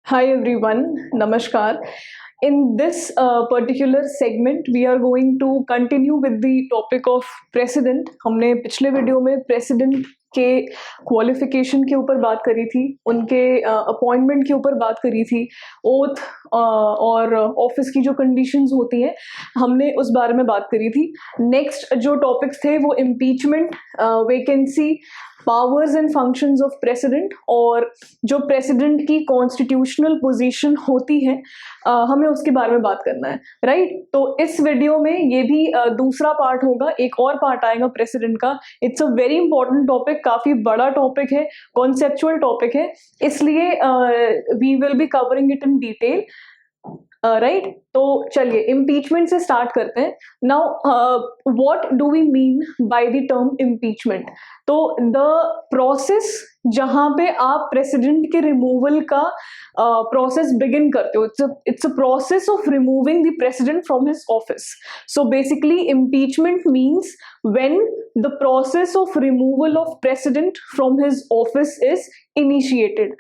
Hi everyone, Namaskar. In this particular segment, we are going to continue with the topic of president. हमने पिछले video में president के qualification के ऊपर बात करी थी, उनके अपॉइंटमेंट के ऊपर बात करी थी, ओथ और ऑफिस की जो कंडीशंस होती हैं हमने उस बारे में बात करी थी. नेक्स्ट जो टॉपिक्स थे वो impeachment, vacancy, powers and functions of president और जो प्रेसिडेंट की कॉन्स्टिट्यूशनल पोजीशन होती है हमें उसके बारे में बात करना है, राइट. तो इस वीडियो में ये भी दूसरा पार्ट होगा, एक और पार्ट आएगा प्रेसिडेंट का. It's a very important topic, काफी बड़ा टॉपिक है, कॉन्सेप्चुअल टॉपिक है, इसलिए we will be covering it in detail, right. तो चलिए इम्पीचमेंट से स्टार्ट करते हैं. Now what do we mean by the term impeachment? तो द प्रोसेस जहां पे आप प्रेसिडेंट के रिमूवल का प्रोसेस बिगिन करते हो, it's a process of removing the president from his office. So basically impeachment means when the process of removal of president from his office is initiated.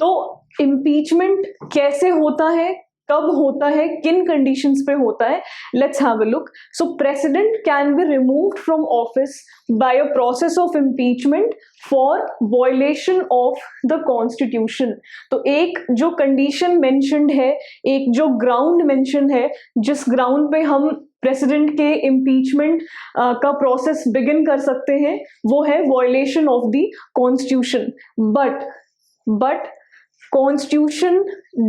तो impeachment कैसे होता है, कब होता है, किन कंडीशंस पे होता है, let's have a look. So president can be removed from office by a process of impeachment for violation of the constitution. तो एक जो कंडीशन मेंशन्ड है, एक जो ग्राउंड मेंशन है, जिस ग्राउंड पे हम प्रेसिडेंट के इम्पीचमेंट का प्रोसेस बिगिन कर सकते हैं, वो है violation of the constitution. But Constitution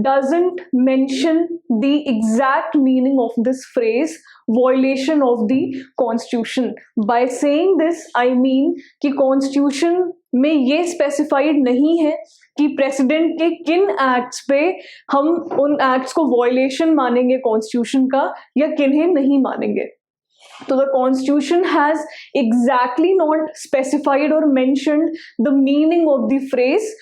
doesn't mention the exact meaning of this phrase violation of the Constitution. By saying this, I mean कि Constitution में ये specified नहीं है कि प्रेसिडेंट के किन एक्ट्स पे हम उन एक्ट्स को violation मानेंगे Constitution का या किन्हें नहीं मानेंगे. So the Constitution has exactly not specified or mentioned the meaning of the phrase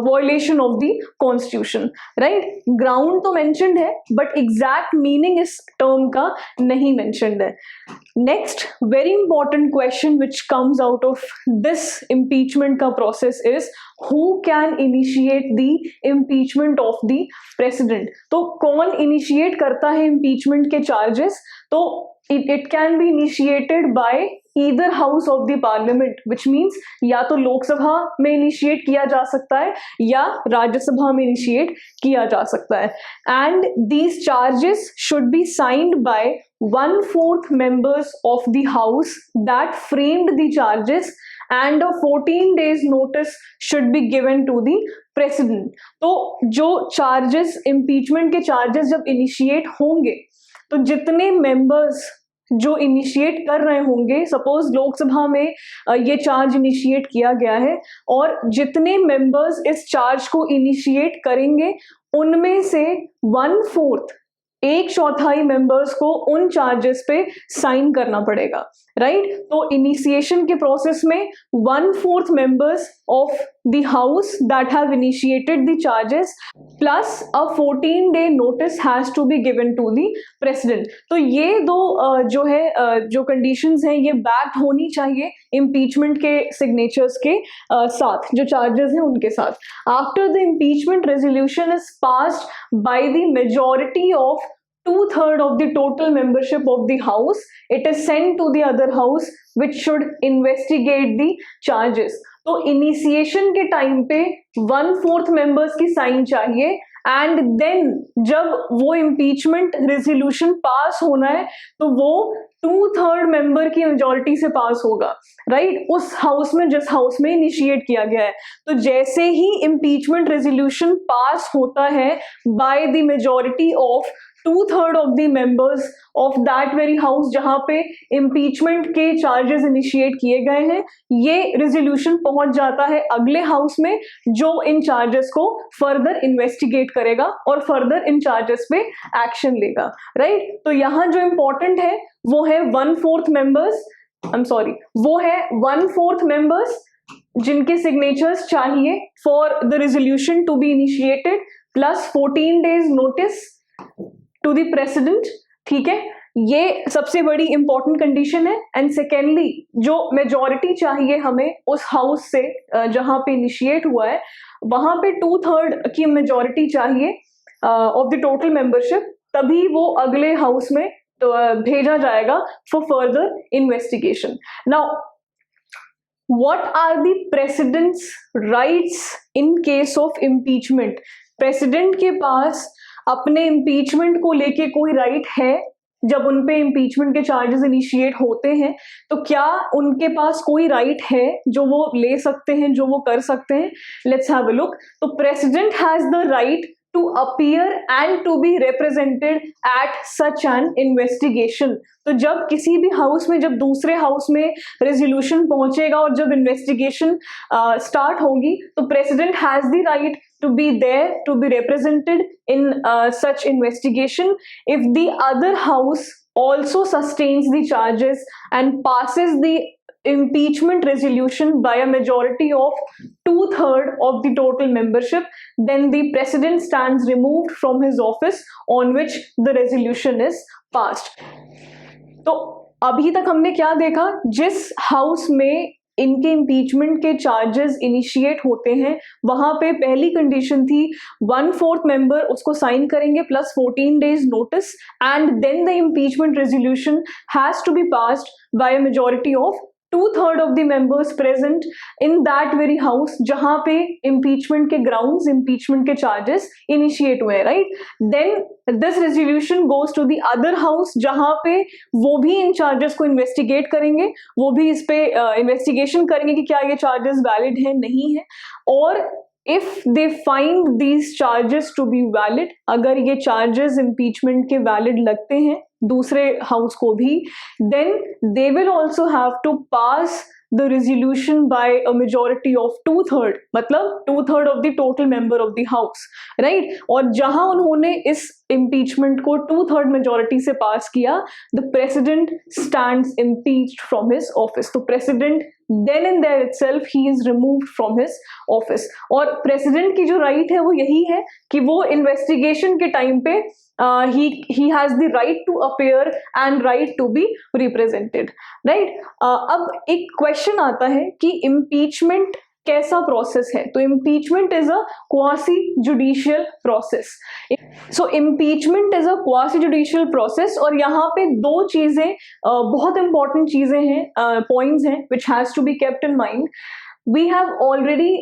violation of the constitution, right. ground तो mentioned है but exact meaning इस term का नहीं mentioned है. Next very important question which comes out of this impeachment का process is who can initiate the impeachment of the president. तो कौन initiate करता है impeachment के charges? तो it can be initiated by either house of the parliament, which means या तो लोकसभा में इनिशिएट किया जा सकता है या राज्यसभा में इनिशिएट किया जा सकता है. And these charges should be signed by 1/4 members of the house that framed the charges and a 14 days notice should be given to the president. तो जो charges, impeachment के charges जब इनिशिएट होंगे तो जितने मेंबर्स जो इनिशिएट कर रहे होंगे, सपोज लोकसभा में ये चार्ज इनिशिएट किया गया है और जितने मेंबर्स इस चार्ज को इनिशिएट करेंगे उनमें से 1/4 1/4 मेंबर्स को उन चार्जेस पे साइन करना पड़ेगा, राइट. तो इनिशिएशन के प्रोसेस में 1/4 members of the house that have initiated the charges plus a 14-day notice has to be given to the president. तो ये दो जो है जो कंडीशंस हैं ये बैक्ड होनी चाहिए इम्पीचमेंट के सिग्नेचर्स के साथ, जो चार्जेस हैं उनके साथ. After the impeachment resolution is passed by the majority of 2/3 of the total membership of the house, it is sent to the other house which should investigate the charges. तो initiation के time पे 1/4 members की sign चाहिए and then जब वो impeachment resolution pass होना है तो वो 2/3 मेंबर की मेजॉरिटी से पास होगा, राइट. उस हाउस में जिस हाउस में इनिशिएट किया गया है. तो जैसे ही इम्पीचमेंट रेजोल्यूशन पास होता है by the majority of 2/3 of the members of that very house जहां पे इम्पीचमेंट के चार्जेस इनिशिएट किए गए हैं, ये रेजोल्यूशन पहुंच जाता है अगले हाउस में जो इन चार्जेस को फर्दर इन्वेस्टिगेट करेगा और फर्दर इन चार्जेस पे एक्शन लेगा, राइट. तो यहां जो इंपॉर्टेंट है वो है 1/4 मेंबर्स, वो है 1/4 मेंबर्स जिनके सिग्नेचर्स चाहिए for the resolution to be initiated plus 14 days notice to the president, ठीक है. ये सबसे बड़ी इंपॉर्टेंट कंडीशन है. एंड सेकेंडली जो मेजॉरिटी चाहिए हमें उस हाउस से जहां पे इनिशिएट हुआ है वहां पे 2/3 की मेजोरिटी चाहिए ऑफ द टोटल मेंबरशिप, तभी वो अगले हाउस में तो भेजा जाएगा for further investigation. Now what are the president's rights in case of impeachment? President के पास अपने इम्पीचमेंट को लेके कोई राइट है? जब उन पे इम्पीचमेंट के चार्जेस इनिशिएट होते हैं तो क्या उनके पास कोई राइट है जो वो ले सकते हैं, जो वो कर सकते हैं? Let's have a look. तो president has the right to appear and to be represented at such an investigation. तो जब किसी भी हाउस में, जब दूसरे हाउस में रेजोल्यूशन पहुंचेगा और जब इन्वेस्टिगेशन स्टार्ट होगी, तो president has the right to be there, to be represented in such investigation if the other house also sustains the charges and passes the impeachment resolution by a majority of 2/3 of the total membership, then the president stands removed from his office on which the resolution is passed. तो अभी तक हमने क्या देखा? जिस house में इनके impeachment के चार्जेस इनिशिएट होते हैं वहां पे पहली कंडीशन थी 1/4 मेंबर उसको साइन करेंगे plus 14 days notice, and then the impeachment resolution has to be passed by a majority of 2/3 of the members present in that very house जहां पे impeachment के grounds, impeachment के charges initiate हुए हैं, right? Then this resolution goes to the other house जहां पे वो भी इन charges को investigate करेंगे, वो भी इस पे investigation करेंगे कि क्या ये charges valid है, नहीं है. और if they find these charges to be valid, अगर ये charges impeachment के valid लगते हैं दूसरे हाउस को भी, then they will also have to pass the resolution by a majority of 2/3, मतलब 2/3 of the total member of the house, right? और जहां उन्होंने इस impeachment को 2/3 majority से पास किया, the president stands impeached from his office. तो president then and there itself he is removed from his office. और president की जो right है वो यही है कि वो investigation के time पे he has the right to appear and right to be represented, right? अब एक question आता है कि impeachment कैसा प्रोसेस है? तो impeachment is a quasi judicial process. So impeachment is a quasi judicial process, और यहाँ पे दो चीजें बहुत इंपॉर्टेंट चीजें हैं, पॉइंट्स हैं which has to be kept in mind. We have already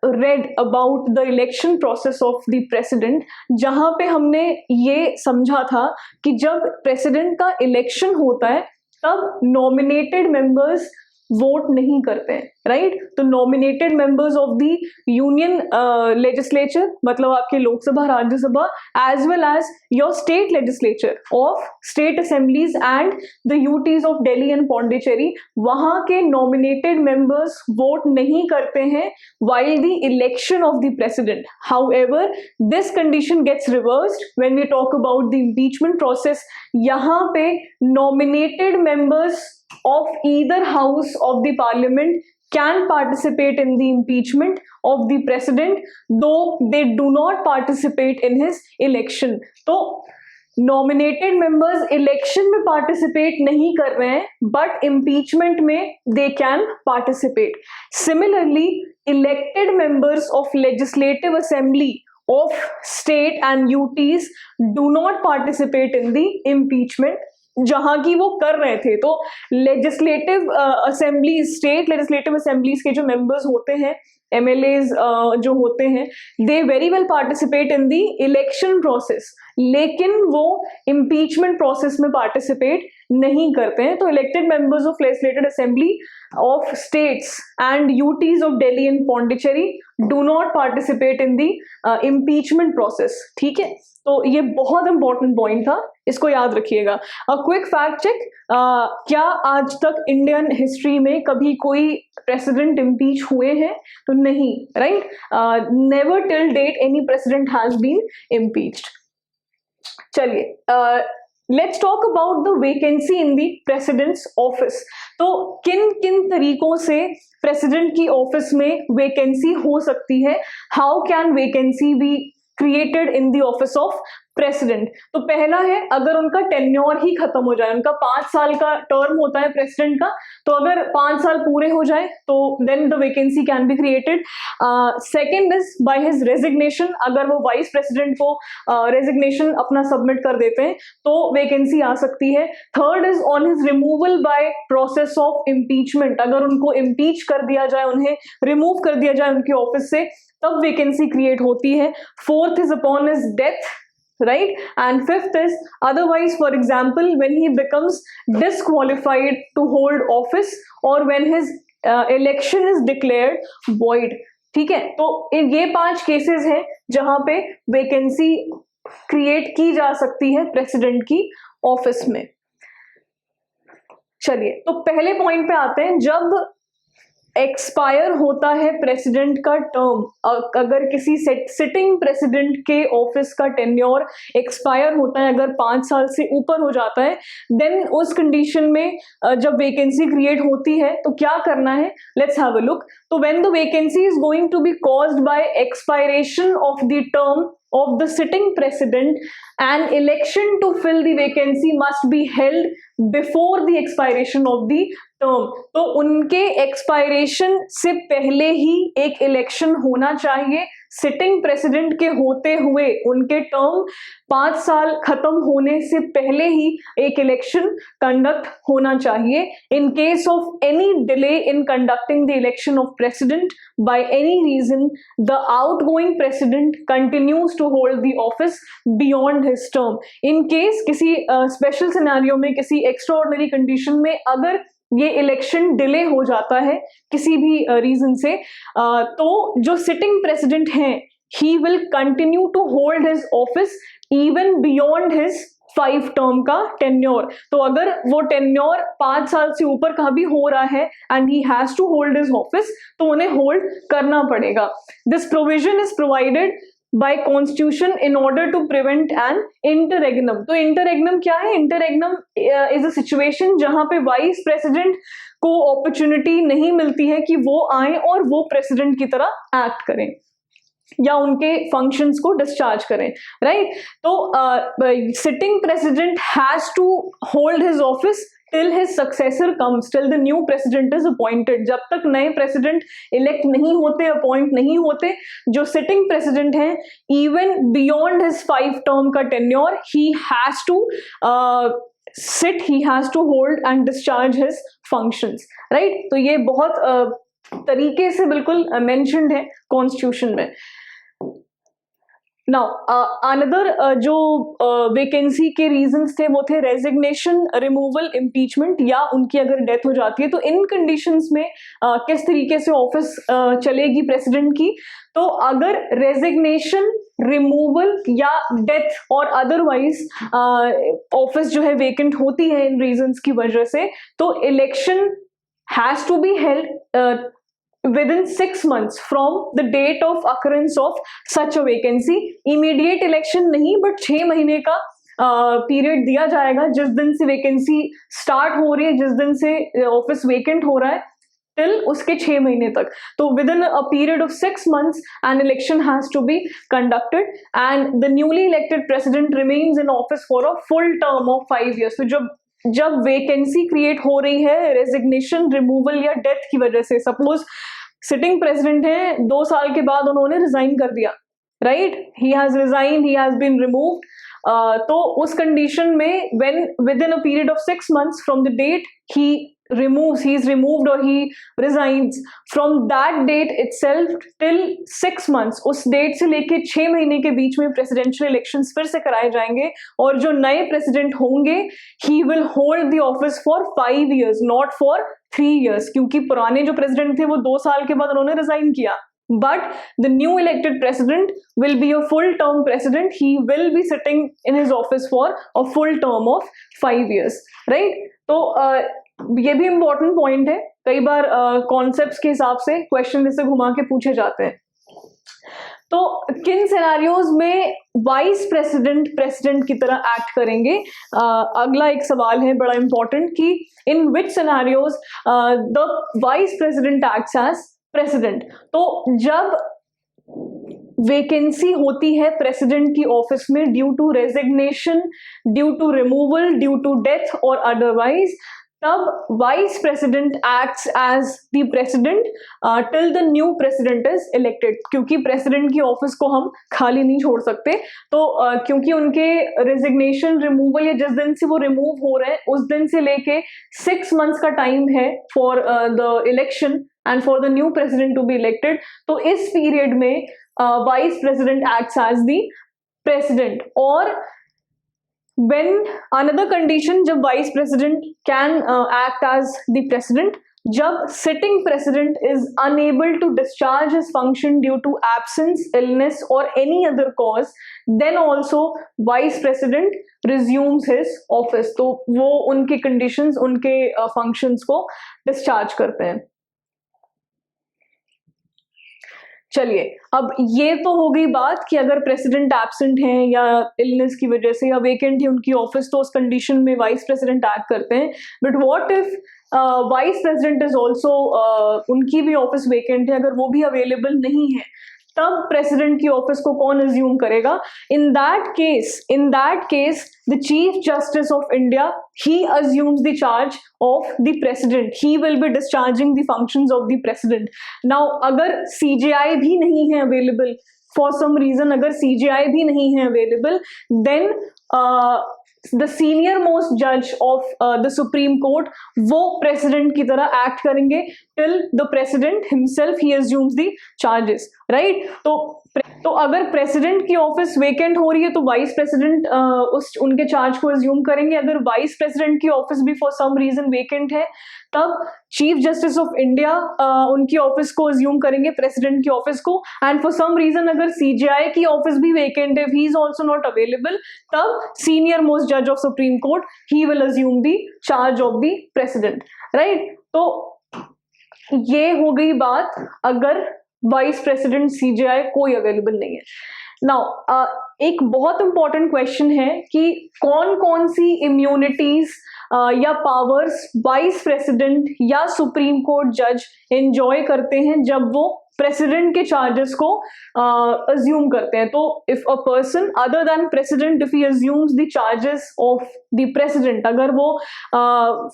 read about the election process of the president, जहां पे हमने ये समझा था कि जब प्रेसिडेंट का इलेक्शन होता है तब नॉमिनेटेड मेंबर्स वोट नहीं करते हैं, राइट? तो nominated members of the union legislature, मतलब आपके Lok Sabha, Rajya Sabha, as well as your state legislature of state assemblies and the UTs of Delhi and Pondicherry, वहां के नॉमिनेटेड मेंबर्स वोट नहीं करते हैं while the election of the president. However, this condition gets reversed when we talk about the impeachment process. यहाँ पे nominated members of either house of the parliament can participate in the impeachment of the president, though they do not participate in his election. तो nominated members election में participate नहीं कर रहे हैं, but impeachment में they can participate. Similarly, elected members of legislative assembly of state and UTs do not participate in the impeachment, जहां की वो कर रहे थे. तो legislative assemblies, state legislative assemblies के जो मेंबर्स होते हैं, MLAs जो होते हैं, they very well participate in the election process, लेकिन वो इम्पीचमेंट प्रोसेस में पार्टिसिपेट नहीं करते हैं. तो elected members of legislative assembly of states and UTs of Delhi and Pondicherry do not participate in the impeachment process. ठीक है, तो ये बहुत इंपॉर्टेंट पॉइंट था, इसको याद रखिएगा. अ क्विक फैक्ट चेक, क्या आज तक इंडियन हिस्ट्री में कभी कोई प्रेसिडेंट इम्पीच हुए हैं? तो नहीं, right? Never till date any president has been impeached. चलिए, let's talk about the vacancy in the president's office. तो किन किन तरीकों से प्रेसिडेंट की ऑफिस में वेकेंसी हो सकती है? How can vacancy be created in the office of president. तो पहला है अगर उनका टेन्योर ही खत्म हो जाए, उनका 5 साल का टर्म होता है प्रेसिडेंट का, तो अगर 5 साल पूरे हो जाए तो then the vacancy can be created. Second is by his resignation, अगर वो वाइस प्रेसिडेंट को रेजिग्नेशन अपना सबमिट कर देते हैं तो वैकेंसी आ सकती है। Third is on his removal by process of impeachment, अगर उनको इम्पीच कर दिया जाए, उन्हें रिमूव कर दिया जाए उनके ऑफिस से, तब वैकेंसी क्रिएट होती है। Fourth is upon his death, right? And fifth is otherwise, for example, when he becomes disqualified to hold office or when his election is declared void. ठीक है, तो ये 5 केसेस हैं जहां पे वैकेंसी क्रिएट की जा सकती है प्रेसिडेंट की ऑफिस में। चलिए, तो पहले पॉइंट पे आते हैं। जब एक्सपायर होता है प्रेसिडेंट का टर्म, अगर किसी सिटिंग प्रेसिडेंट के ऑफिस का टेन्योर एक्सपायर होता है, अगर 5 साल से ऊपर हो जाता है, देन उस कंडीशन में जब वैकेंसी क्रिएट होती है तो क्या करना है, लेट्स हैव अ लुक। तो when the vacancy is going to be caused by expiration of the term of the sitting president, an election to fill the vacancy must be held before the expiration of the term. तो उनके expiration से पहले ही एक election होना चाहिए। Sitting president के होते हुए उनके टर्म 5 साल खत्म होने से पहले ही एक इलेक्शन कंडक्ट होना चाहिए। In case of any delay in conducting the election of president by any reason, the outgoing president continues to hold the office beyond his term. In case किसी स्पेशल सिनेरियो में, किसी extraordinary condition में अगर ये election delay हो जाता है किसी भी रीजन से, तो जो सिटिंग प्रेसिडेंट हैं he will continue to hold his office even beyond his 5 term का टेन्योर। तो अगर वो टेन्योर 5 साल से ऊपर का भी हो रहा है and he has to hold his office, तो उन्हें होल्ड करना पड़ेगा। This provision is provided by constitution in order to prevent an interregnum. तो इंटररेग्नम क्या है? इंटररेग्नम इज अ सिचुएशन जहां पे वाइस प्रेसिडेंट को अपॉर्चुनिटी नहीं मिलती है कि वो आए और वो प्रेसिडेंट की तरह एक्ट करें या उनके फंक्शंस को डिस्चार्ज करें, राइट? तो sitting president has to hold his office till his successor comes, till the new president is appointed। जब तक नए प्रेसिडेंट इलेक्ट नहीं होते, अपॉइंट नहीं होते, जो सिटिंग प्रेसिडेंट हैं, इवन बियॉन्ड हिज 5 टर्म का tenure, he has to sit, he has to hold and discharge his functions, right? तो ये बहुत तरीके से बिल्कुल मेंशन्ड है कॉन्स्टिट्यूशन में। नाउ अनदर जो वैकेंसी के रीजंस थे वो थे रेजिग्नेशन, रिमूवल, इम्पीचमेंट, या उनकी अगर डेथ हो जाती है। तो इन कंडीशंस में किस तरीके से ऑफिस चलेगी प्रेसिडेंट की? तो अगर रेजिग्नेशन, रिमूवल या डेथ और अदरवाइज ऑफिस जो है वेकेंट होती है इन रीजंस की वजह से, तो election has to be held within 6 months from the date of occurrence of such a vacancy। Immediate election नहीं, बट 6 महीने का पीरियड दिया जाएगा जिस दिन से वैकेंसी स्टार्ट हो रही है, जिस दिन से ऑफिस वेकेंट हो रहा है, टिल उसके 6 महीने तक। तो within a period of 6 months an election has to be conducted and the newly elected president remains in office for a full term of 5 years। तो जब वैकेंसी क्रिएट हो रही है रेजिग्नेशन, रिमूवल या डेथ की वजह से, suppose sitting president है, 2 साल के बाद उन्होंने रिजाइन कर दिया, right? He has resign, he has been removed, तो उस कंडीशन में when within a period of 6 months from the date he is removed or he resigns, from that date itself till 6 months, उस date से लेके 6 महीने के बीच में presidential elections फिर से कराए जाएंगे और जो नए प्रेसिडेंट होंगे he will hold the office for 5 years, not for 3 years, क्योंकि पुराने जो प्रेसिडेंट थे वो 2 साल के बाद उन्होंने रिजाइन किया। But the new elected president will be a full-term president. He will be sitting in his office for a full term of 5 years, right? तो ये भी इम्पोर्टेंट पॉइंट है। कई बार कॉन्सेप्ट्स के हिसाब से क्वेश्चन जैसे घुमा के पूछे जाते हैं। तो किन सिनेरियोज में वाइस प्रेसिडेंट प्रेसिडेंट की तरह एक्ट करेंगे? अगला एक सवाल है बड़ा इंपॉर्टेंट कि in which scenarios the vice president acts as president. तो जब वेकेंसी होती है प्रेसिडेंट की ऑफिस में due to resignation, due to removal, due to death और अदरवाइज, तब vice president acts as the president till the new president is elected, क्योंकि president की ऑफिस को हम खाली नहीं छोड़ सकते। तो क्योंकि उनके रेजिग्नेशन, रिमूवल या जिस दिन से वो रिमूव हो रहे हैं उस दिन से लेके 6 months का टाइम है for the election and for the new president to be elected. तो इस पीरियड में vice president acts as the president. और when another condition जब vice president can act as the president, जब sitting president is unable to discharge his function due to absence, illness और any other cause, then also vice president resumes his office. तो वो उनके conditions, उनके functions को discharge करते हैं। चलिए, अब ये तो हो गई बात कि अगर प्रेसिडेंट एब्सेंट हैं या इलनेस की वजह से या वेकेंट है उनकी ऑफिस, तो उस कंडीशन में वाइस प्रेसिडेंट एक्ट करते हैं। But what if vice president is also, उनकी भी ऑफिस वेकेंट है, अगर वो भी अवेलेबल नहीं है, तब प्रेसिडेंट की ऑफिस को कौन अज्यूम करेगा? इन that case the chief justice of India, he assumes the charge of the president. He will be discharging the functions of the president. Now अगर CJI भी नहीं है available for some reason, अगर CJI भी नहीं है available, then the senior most judge of the Supreme Court वो president की तरह act करेंगे till the president himself he assumes the charges, right? तो अगर प्रेसिडेंट की ऑफिस वेकेंट हो रही है तो वाइस प्रेसिडेंट उनके चार्ज को अज्यूम करेंगे। अगर वाइस प्रेसिडेंट की ऑफिस भी फॉर सम रीजन वेकेंट है, तब चीफ जस्टिस ऑफ इंडिया उनकी ऑफिस को अज्यूम करेंगे, प्रेसिडेंट की ऑफिस को। एंड फॉर सम रीजन अगर सीजीआई की ऑफिस भी वेकेंट है, he is also not available, तब सीनियर मोस्ट जज of Supreme court he will assume the charge of the president, right? तो ये हो गई बात अगर वाइस प्रेसिडेंट सीजीआई कोई अवेलेबल नहीं है। नाउ एक बहुत इंपॉर्टेंट क्वेश्चन है कि कौन कौन सी इम्यूनिटीज या पावर्स वाइस प्रेसिडेंट या सुप्रीम कोर्ट जज एंजॉय करते हैं जब वो प्रेसिडेंट के चार्जेस को अज्यूम करते हैं। तो if a person other than president, if he assumes the charges of the president, अगर वो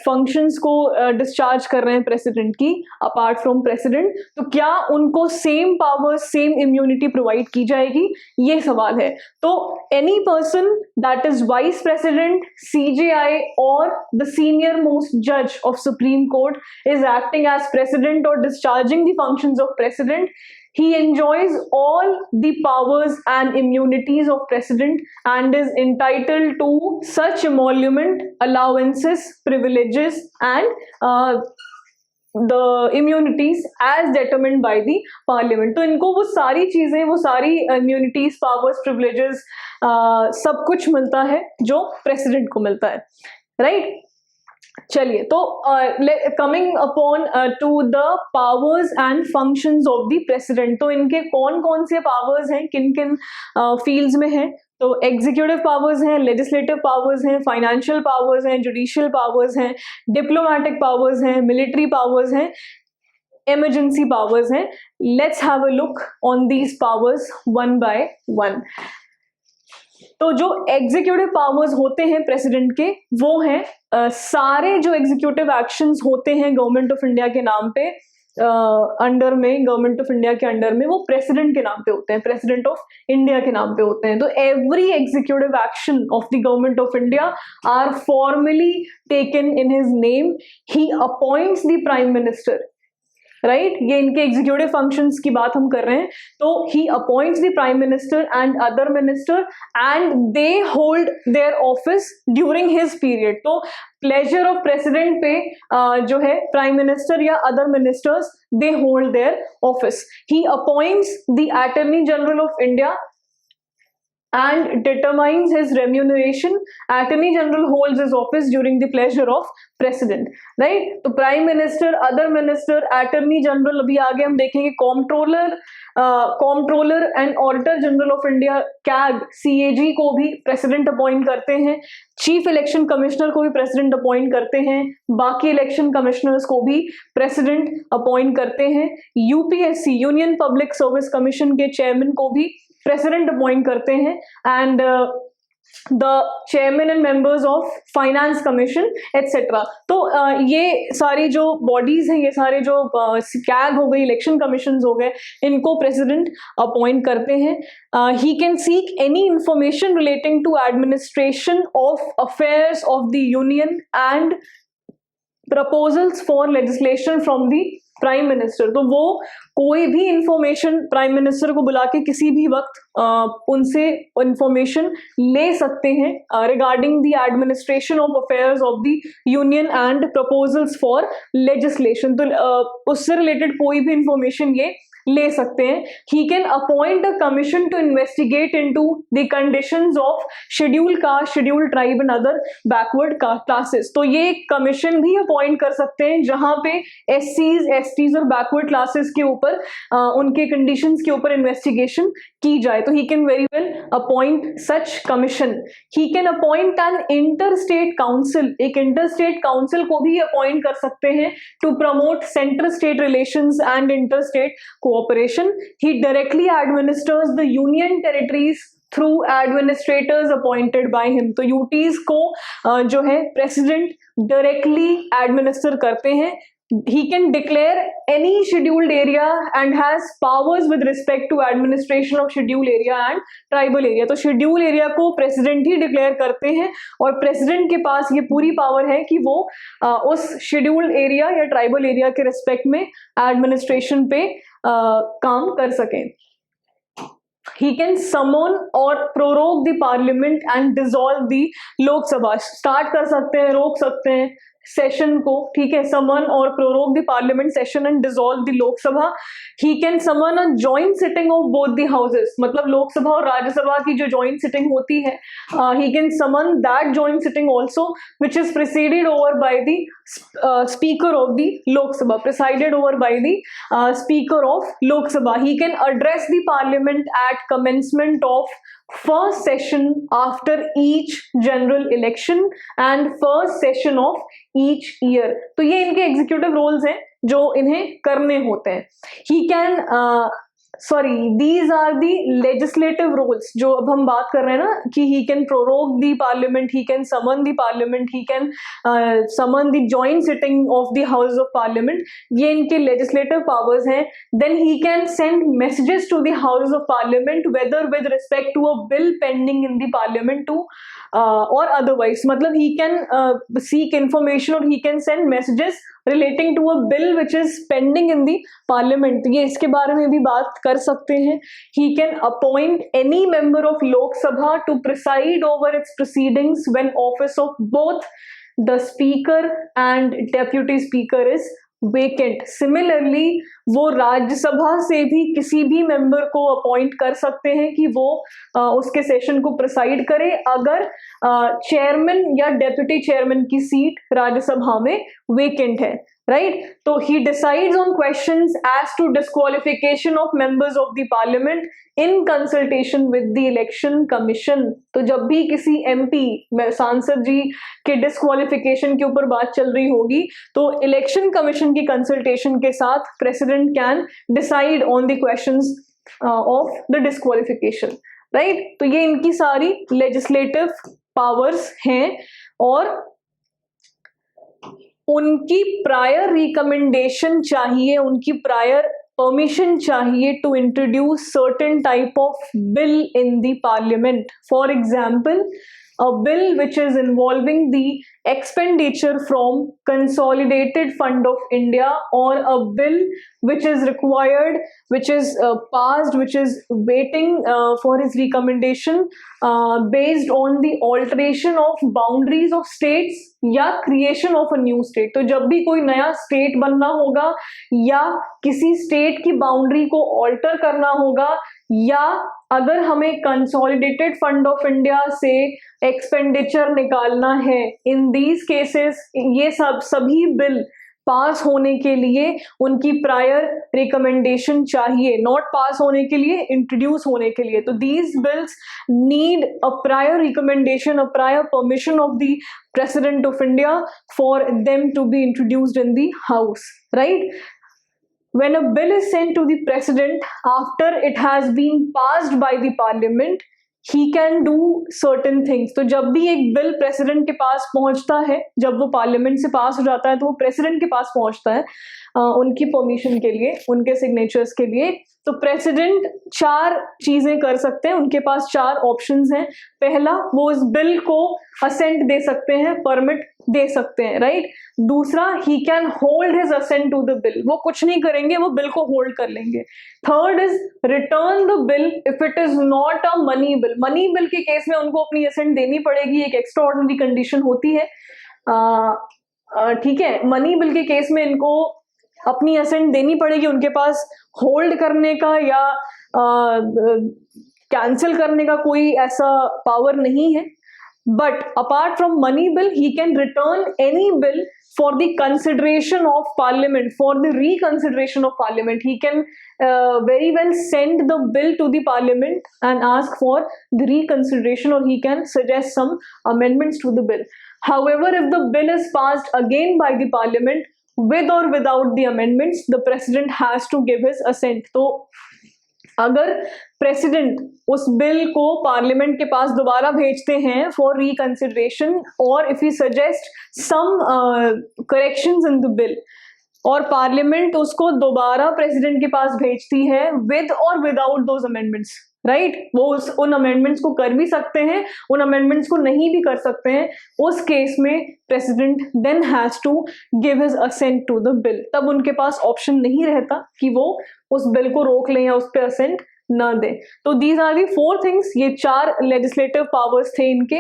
फंक्शंस को डिस्चार्ज कर रहे हैं प्रेसिडेंट की अपार्ट फ्रॉम प्रेसिडेंट, तो क्या उनको same powers, same immunity provide की जाएगी, ये सवाल है। तो any person that is vice president, CGI और द सीनियर मोस्ट जज of Supreme Court is acting as president or discharging the functions of president, he enjoys all the powers and immunities of president and is entitled to such emolument, allowances, privileges and the immunities as determined by the parliament. तो इनको वो सारी चीजें, वो सारी immunities, powers, privileges सब कुछ मिलता है जो प्रेसिडेंट को मिलता है, राइट? चलिए, तो coming upon two the powers and functions of the president, तो इनके कौन कौन से पावर्स हैं, किन किन फील्ड्स में हैं? तो एग्जीक्यूटिव पावर्स हैं, लेजिस्लेटिव पावर्स हैं, फाइनेंशियल पावर्स हैं, जुडिशियल पावर्स हैं, डिप्लोमेटिक पावर्स हैं, मिलिट्री पावर्स हैं, इमरजेंसी पावर्स हैं। Let's have a look on these powers one by one. तो जो एग्जीक्यूटिव पावर्स होते हैं प्रेसिडेंट के, वो हैं सारे जो एग्जीक्यूटिव एक्शंस होते हैं गवर्नमेंट ऑफ इंडिया के नाम पे, अंडर में, गवर्नमेंट ऑफ इंडिया के अंडर में, वो प्रेसिडेंट के नाम पे होते हैं, प्रेसिडेंट ऑफ इंडिया के नाम पे होते हैं। तो every executive action of the government of India are formally taken in his name. He appoints the prime minister, right? ये इनके एग्जीक्यूटिव फंक्शंस की बात हम कर रहे हैं। तो he appoints the prime minister and other minister and they hold their office during his period. तो प्लेजर ऑफ प्रेसिडेंट पे जो है प्राइम मिनिस्टर या other ministers, they hold their office. He appoints the attorney general of India and determines his remuneration. Attorney General holds his office during the pleasure of president, right. तो prime minister, other minister, attorney general, अभी आगे हम देखेंगे comptroller and auditor general of India CAG CAG को भी president appoint करते हैं, chief election commissioner को भी प्रेसिडेंट अपॉइंट करते हैं, बाकी इलेक्शन कमिश्नर्स को भी प्रेसिडेंट अपॉइंट करते हैं, UPSC union public service commission के चेयरमैन को भी प्रेसिडेंट अपॉइंट करते हैं, and the chairman and members of finance commission etcetera. तो ये सारी जो बॉडीज हैं, ये सारे जो कैग हो गई, इलेक्शन कमीशन हो गए, इनको प्रेसिडेंट अपॉइंट करते हैं। He can seek any information relating to administration of affairs of the union and proposals for legislation from the prime minister. तो वो कोई भी इंफॉर्मेशन प्राइम मिनिस्टर को बुला के किसी भी वक्त उनसे इंफॉर्मेशन ले सकते हैं regarding the administration of affairs of the union and proposals for legislation. तो उससे रिलेटेड कोई भी इंफॉर्मेशन ये ले सकते हैं। He can appoint a commission to investigate into the conditions of schedule caste, schedule tribe and other backward classes. तो ये एक कमीशन भी अपॉइंट कर सकते हैं जहां पे SCs, STs और बैकवर्ड क्लासेस के ऊपर उनके कंडीशंस के ऊपर इन्वेस्टिगेशन की जाए। तो he can very well appoint such commission. He can appoint an inter state council, एक इंटर स्टेट काउंसिल को भी अपॉइंट कर सकते हैं to promote centre state relations and inter state cooperation. He directly administers the union territories through administrators appointed by him. तो UTs को जो है प्रेसिडेंट डायरेक्टली एडमिनिस्टर करते हैं। He can declare any scheduled area and has powers with respect to administration of scheduled area and tribal area. तो scheduled area को president ही declare करते हैं और प्रेसिडेंट के पास ये पूरी पावर है कि वो उस scheduled area या ट्राइबल एरिया के रिस्पेक्ट में एडमिनिस्ट्रेशन पे काम कर सकें। He can summon or prorogue the parliament and dissolve the Lok Sabha. Start कर सकते हैं, रोक सकते हैं सेशन को, ठीक है। समन और prorogue the parliament session and dissolve the Lok Sabha. He can summon a joint sitting of both the houses, मतलब लोकसभा और राज्यसभा की जो जॉइंट सिटिंग होती है, he can summon that joint sitting also which is preceded over by the speaker of the Lok Sabha, presided over by the speaker of Lok Sabha. He can address the parliament at commencement of first session after each general election and first session of each year। तो ये इनके executive roles हैं जो इन्हें करने होते हैं। He can these are the legislative roles जो अब हम बात कर रहे हैं ना कि he can prorogue the parliament, he can summon the parliament, he can summon the joint sitting of the house of parliament, ये इनके legislative powers हैं। Then he can send messages to the house of parliament whether with respect to a bill pending in the parliament to or otherwise, मतलब he can seek information or he can send messages relating to a bill which is pending in the parliament। ये इसके बारे में भी बात कर सकते हैं। He can appoint any member of Lok Sabha to preside over its proceedings when office of both the speaker and deputy speaker is vacant. Similarly वो राज्यसभा से भी किसी भी मेंबर को अपॉइंट कर सकते हैं कि वो उसके सेशन को प्रिसाइड करे अगर चेयरमैन या डेप्यूटी चेयरमैन की सीट राज्यसभा में वेकेंट है, राइट। तो he decides on questions as to disqualification of members of the parliament in consultation with the election commission. तो जब भी किसी MP सांसद जी के डिस्क्वालिफिकेशन के ऊपर बात चल रही होगी तो इलेक्शन कमीशन की कंसल्टेशन के साथ president can decide on the questions of the disqualification, right. तो ये इनकी सारी लेजिस्लेटिव पावर्स हैं और उनकी प्रायर रिकमेंडेशन चाहिए, उनकी प्रायर permission चाहिए to introduce certain type of bill in the parliament. For example, a bill which is involving the expenditure from consolidated fund of India, or a bill which is required, which is passed, which is waiting for his recommendation based on the alteration of boundaries of states या creation of a new state। तो जब भी कोई नया state बनना होगा या किसी स्टेट की बाउंड्री को ऑल्टर करना होगा या अगर हमें कंसोलिडेटेड फंड ऑफ इंडिया से एक्सपेंडिचर निकालना है, इन दीज केसेस ये सभी बिल पास होने के लिए उनकी प्रायर रिकमेंडेशन चाहिए, नॉट पास होने के लिए, इंट्रोड्यूस होने के लिए। तो these bills need a prior recommendation, a prior permission of the president of India for them to be introduced in the house, right? When a bill is sent to the president after it has been passed by the parliament, he can do certain things. तो जब भी एक bill president के पास पहुंचता है, जब वो parliament से पास हो जाता है, तो वो प्रेसिडेंट के पास पहुंचता है उनकी परमिशन के लिए, उनके सिग्नेचर्स के लिए। तो प्रेसिडेंट 4 चीजें कर सकते हैं, उनके पास 4 ऑप्शंस हैं। पहला, वो इस बिल को असेंट दे सकते हैं, परमिट दे सकते हैं, राइट? दूसरा, he can hold his assent to the bill, वो कुछ नहीं करेंगे, वो बिल को होल्ड कर लेंगे। Third is return the bill if it is not a money bill. Money bill के केस में उनको अपनी असेंट देनी पड़ेगी, एक एक्स्ट्रा ऑर्डिनरी कंडीशन होती है, ठीक है? मनी बिल के केस में इनको अपनी असेंट देनी पड़ेगी, उनके पास होल्ड करने का या कैंसिल करने का कोई ऐसा पावर नहीं है। But apart from money bill, he can return any bill for the consideration of parliament, for the reconsideration of parliament. He can very well send the bill to the parliament and ask for the reconsideration, or he can suggest some amendments to the bill. However, if the bill is passed again by the parliament with or without the amendments, the president has to give his assent. तो अगर president उस bill को parliament के पास दोबारा भेजते हैं for reconsideration, और if he suggest some corrections in the bill, और पार्लियामेंट उसको दोबारा प्रेसिडेंट के पास भेजती है विद और विदाउट दोज अमेंडमेंट्स, राइट? वो उन अमेंडमेंट्स को कर भी सकते हैं, उन अमेंडमेंट्स को नहीं भी कर सकते हैं। उस केस में president then has to give his assent to the bill. तब उनके पास ऑप्शन नहीं रहता कि वो उस बिल को रोक लें या उस पर असेंट न दे। तो दीज आर दी 4 थिंग्स, ये 4 लेजिस्लेटिव पावर्स थे इनके।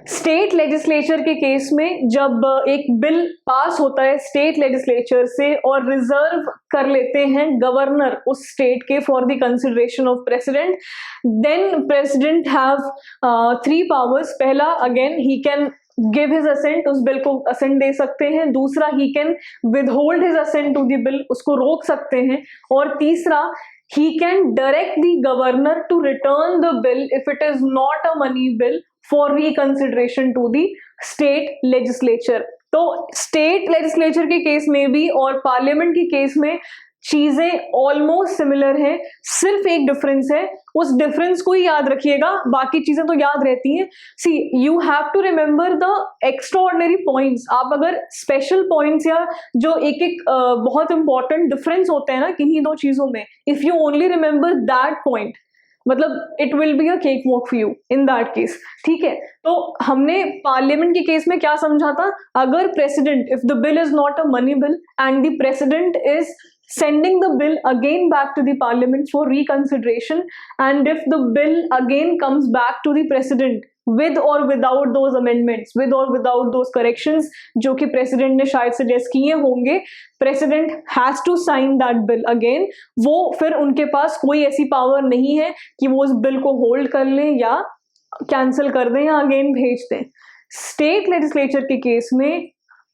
स्टेट लेजिस्लेचर के केस में जब एक बिल पास होता है स्टेट लेजिस्लेचर से और रिजर्व कर लेते हैं गवर्नर उस स्टेट के for the consideration of president, then president have 3 powers. पहला, again he can give his assent, उस बिल को असेंट दे सकते हैं। दूसरा, he can withhold his assent to the bill, उसको रोक सकते हैं। और तीसरा, he can direct the governor to return the bill if it is not a money bill for reconsideration to the state legislature. तो स्टेट लेजिस्लेचर के case में भी और पार्लियामेंट के केस में चीजें ऑलमोस्ट सिमिलर है, सिर्फ एक डिफरेंस है, उस डिफरेंस को ही याद रखिएगा, बाकी चीजें तो याद रहती हैं। See you have to remember the extraordinary points. आप अगर स्पेशल पॉइंट्स या जो एक एक बहुत इंपॉर्टेंट डिफरेंस होते हैं ना किन्हीं 2 चीजों में, if you only remember that point, मतलब it will be a cakewalk for you in that case, ठीक है? तो हमने पार्लियामेंट के केस में क्या समझा था? अगर president, if the bill is not a money bill and the president is sending the bill again back to the parliament for reconsideration, and if the bill again comes back to the president with or without those amendments, with or without those corrections जो कि president ने शायद suggest किए होंगे, president has to sign that bill again। वो फिर उनके पास कोई ऐसी power नहीं है कि वो उस bill को hold कर लें या cancel कर दें या again भेज दें। state legislature के केस में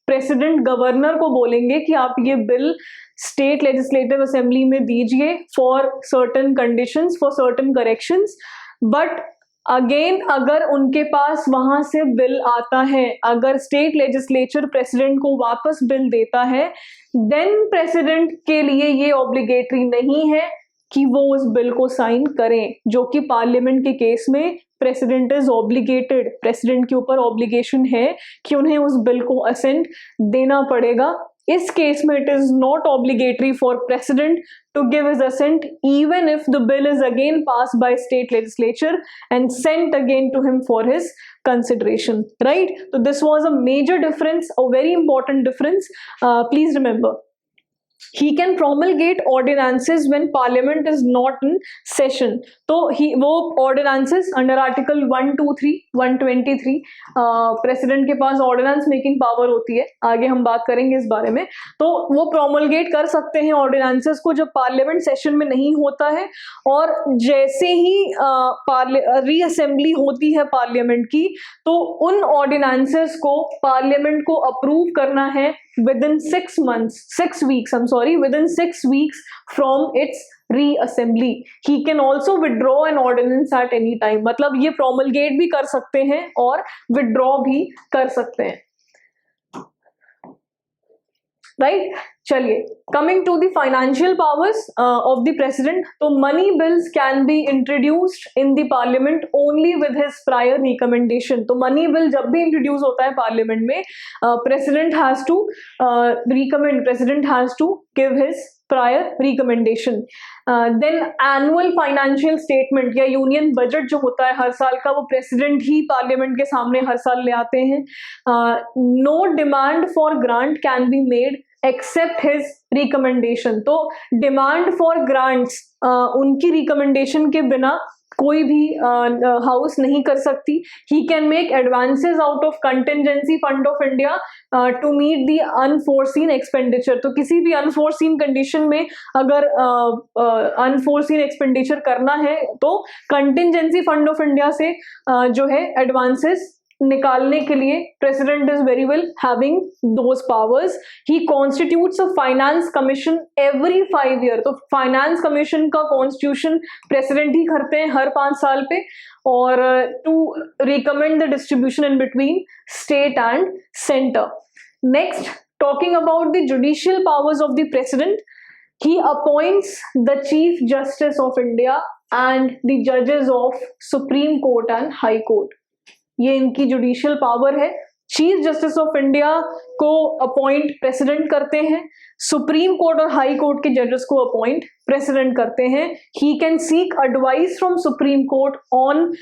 प्रेसिडेंट गवर्नर को बोलेंगे कि आप ये बिल स्टेट लेजिस्लेटिव असेंबली में दीजिए for certain conditions, for certain corrections. But again अगर उनके पास वहां से बिल आता है, अगर स्टेट लेजिस्लेचर प्रेसिडेंट को वापस बिल देता है, देन प्रेसिडेंट के लिए ये ऑब्लिगेटरी नहीं है कि वो उस बिल को साइन करें, जो कि पार्लियामेंट के केस में प्रेसिडेंट इज ऑब्लिगेटेड, प्रेसिडेंट के ऊपर ऑब्लिगेशन है कि उन्हें उस बिल को असेंट देना पड़ेगा। इस केस में it is not obligatory for president to give his assent even if the bill is again pass by state legislature and sent again to him for his consideration, right? So this was a major difference, a very important difference. Please remember. he can promulgate ordinances when parliament is not in session. तो वो ordinances under article 123 123 president के पास ordinance making power होती है, आगे हम बात करेंगे इस बारे में। तो वो प्रोमलगेट कर सकते हैं ऑर्डिनेंसेस को जब पार्लियामेंट सेशन में नहीं होता है, और जैसे ही रीअसेंबली होती है पार्लियामेंट की, तो उन ऑर्डिनेंसेस को पार्लियामेंट को अप्रूव करना है within 6 weeks from its reassembly. He can also withdraw an ordinance at any time. मतलब ये promulgate भी कर सकते हैं और withdraw भी कर सकते हैं, राइट? चलिए, coming to the financial powers of the president, तो money bills can be introduced in the parliament only with his prior recommendation. तो मनी बिल जब भी इंट्रोड्यूस होता है पार्लियामेंट में, president has to give his prior recommendation. Then annual financial statement या union budget जो होता है हर साल का, वो प्रेसिडेंट ही पार्लियामेंट के सामने हर साल ले आते हैं। No demand for grant can be made except his recommendation. तो डिमांड फॉर ग्रांट्स उनकी रिकमेंडेशन के बिना कोई भी हाउस नहीं कर सकती। He can make advances out of contingency fund of India to meet the unforeseen expenditure. तो किसी भी अनफोर्सीन कंडीशन में अगर अनफोर्सीन एक्सपेंडिचर करना है, तो कंटिजेंसी फंड ऑफ इंडिया से जो है एडवांसेस निकालने के लिए president is very well having those powers. He constitutes a finance commission every 5 years। तो फाइनेंस कमीशन का कॉन्स्टिट्यूशन प्रेसिडेंट ही करते हैं हर 5 साल पे, और to recommend the distribution in between state and centre. Next, talking about the judicial powers of the president, he appoints the chief justice of India and the judges of Supreme Court and High Court। ये इनकी judicial power है। Chief justice of India को appoint president करते हैं, supreme court और high court के जजेस को अपॉइंट प्रेसिडेंट करते हैं। He can seek advice from supreme court on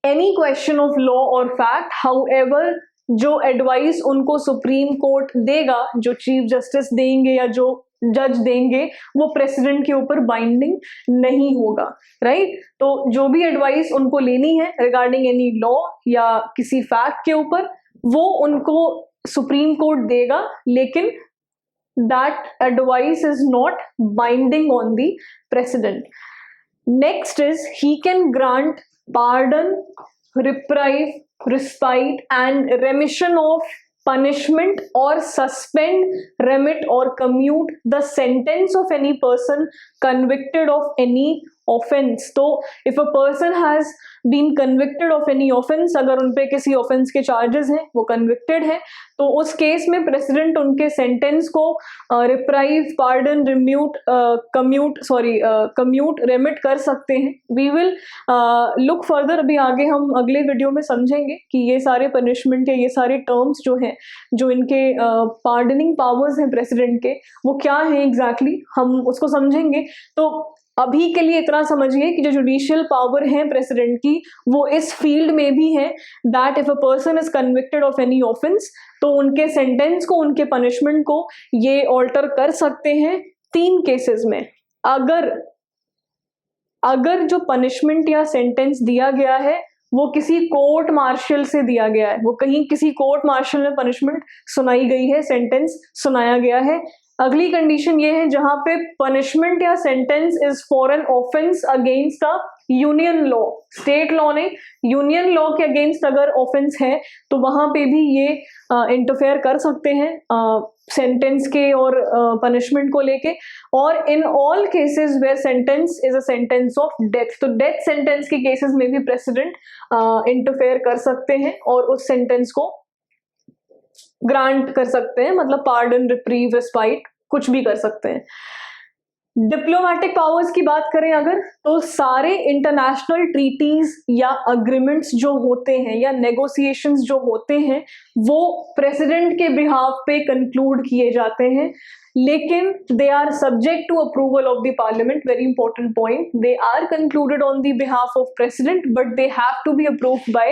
any question of law और फैक्ट। हाउएवर, जो एडवाइस उनको सुप्रीम कोर्ट देगा, जो चीफ जस्टिस देंगे या जो जज देंगे, वो प्रेसिडेंट के ऊपर बाइंडिंग नहीं होगा, राइट? तो जो भी एडवाइस उनको लेनी है रिगार्डिंग एनी लॉ या किसी फैक्ट के ऊपर, वो उनको सुप्रीम कोर्ट देगा, लेकिन that advice is not binding on the president. Next is he can grant pardon, reprieve, respite and रेमिशन of punishment or suspend, remit or commute the sentence of any person convicted of any offense। तो if a person has been convicted of any offense, अगर उन पे किसी offense के charges हैं, वो convicted है, तो उस केस में प्रेसिडेंट उनके सेंटेंस को रिप्राइव, पार्डन, कम्यूट, रेमिट कर सकते हैं। वी विल लुक फर्दर, अभी आगे हम अगले वीडियो में समझेंगे कि ये सारे पनिशमेंट या ये सारे टर्म्स जो हैं, जो इनके पार्डनिंग पावर्स हैं प्रेसिडेंट के, वो क्या हैं एग्जैक्टली, हम उसको समझेंगे। तो अभी के लिए इतना समझिए कि जो जुडिशियल पावर है प्रेसिडेंट की, वो इस फील्ड में भी है that if a person is convicted of any offence, तो उनके सेंटेंस को, उनके पनिशमेंट को ये ऑल्टर कर सकते हैं 3 केसेस में। अगर जो पनिशमेंट या सेंटेंस दिया गया है वो किसी कोर्ट मार्शल से दिया गया है, वो कहीं किसी कोर्ट मार्शल में पनिशमेंट सुनाई गई है, सेंटेंस सुनाया गया है। अगली कंडीशन ये है जहां पे पनिशमेंट या sentence is for an offence against a union law, state law ने, यूनियन लॉ के अगेंस्ट अगर ऑफेंस है, तो वहां पे भी ये इंटरफेयर कर सकते हैं सेंटेंस के और पनिशमेंट को लेके। और in all cases where sentence is a sentence of death, तो डेथ सेंटेंस के केसेस में भी प्रेसिडेंट इंटरफेयर कर सकते हैं और उस सेंटेंस को ग्रांट कर सकते हैं, मतलब पार्डन, रिप्रीव, रिस्पाइट, कुछ भी कर सकते हैं। डिप्लोमेटिक पावर्स की बात करें अगर, तो सारे इंटरनेशनल ट्रीटीज या अग्रीमेंट्स जो होते हैं या नेगोशिएशंस जो होते हैं, वो प्रेसिडेंट के बिहाफ पे कंक्लूड किए जाते हैं। लेकिन they are subject to approval of the parliament. Very important point. They are concluded on the behalf of president, but they have to be approved by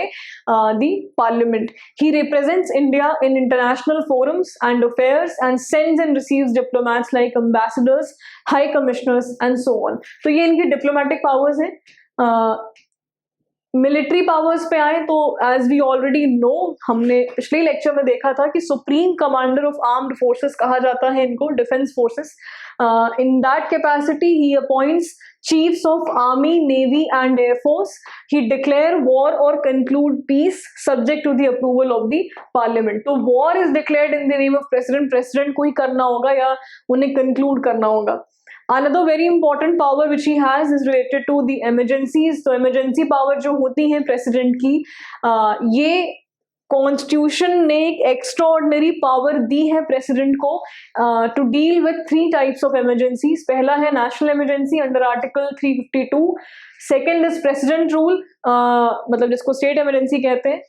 the parliament. He represents India in international forums and affairs and sends and receives diplomats like ambassadors, high commissioners and so on. तो ये इनकी diplomatic powers हैं. Military powers पे आए तो as we already know, हमने पिछले lecture में देखा था कि supreme commander of armed forces कहा जाता है इनको, defence forces. In that capacity he appoints chiefs of army, navy and air force. He declare war और conclude peace subject to the approval of the parliament. तो war is declared in the name of president. President को ही करना होगा या उन्हें conclude करना होगा. Another very important power which he has is related to the emergencies. तो emergency power जो होती है प्रेसिडेंट की, ये कॉन्स्टिट्यूशन ने एक एक्स्ट्राऑर्डिनरी पावर दी है प्रेसिडेंट को to deal with 3 types of emergencies. पहला है national emergency under article 352. Second is president rule, मतलब जिसको स्टेट इमरजेंसी कहते हैं,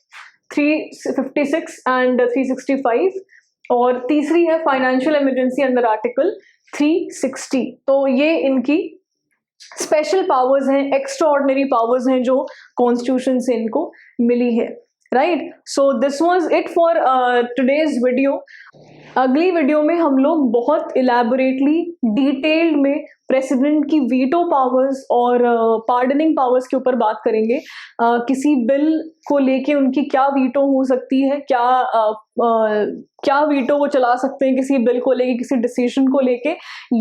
356 एंड 365. और तीसरी है फाइनेंशियल इमरजेंसी अंडर आर्टिकल 360. तो ये इनकी स्पेशल पावर्स हैं, एक्स्ट्राऑर्डिनरी पावर्स हैं जो कॉन्स्टिट्यूशन से इनको मिली है. Right, so this was it for today's video. अगली वीडियो में हम लोग बहुत इलेबोरेटली डिटेल्ड में प्रेसिडेंट की वीटो पावर्स और पार्डनिंग पावर्स के ऊपर बात करेंगे. किसी बिल को लेके उनकी क्या वीटो हो सकती है, क्या वीटो वो चला सकते हैं किसी बिल को लेके, किसी डिसीजन को लेके,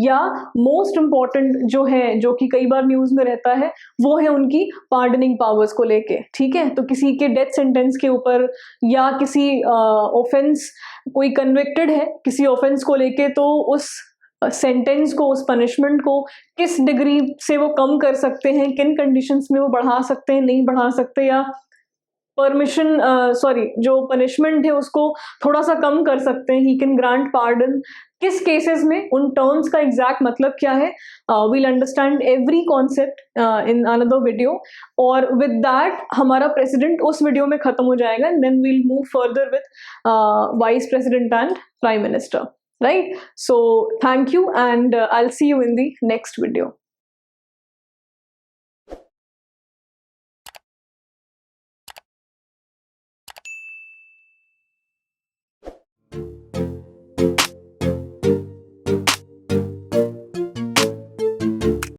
या मोस्ट इम्पॉर्टेंट जो है, जो कि कई बार न्यूज़ में रहता है, वो है उनकी पार्डनिंग पावर्स को लेके. ठीक है, तो किसी के डेथ सेंटेंस के ऊपर या किसी ऑफेंस, कोई कन्विक्टेड है किसी ऑफेंस को लेके, तो उस सेंटेंस को, उस पनिशमेंट को किस डिग्री से वो कम कर सकते हैं, किन कंडीशंस में वो बढ़ा सकते हैं, नहीं बढ़ा सकते, या परमिशन जो पनिशमेंट है उसको थोड़ा सा कम कर सकते हैं. He can grant pardon. किस केसेस में, उन टर्म्स का एग्जैक्ट मतलब क्या है, we'll understand every concept in another video. और विद दैट हमारा प्रेसिडेंट उस वीडियो में खत्म हो जाएगा. Then we'll move further with vice president and prime minister. Right, so thank you and I'll see you in the next video.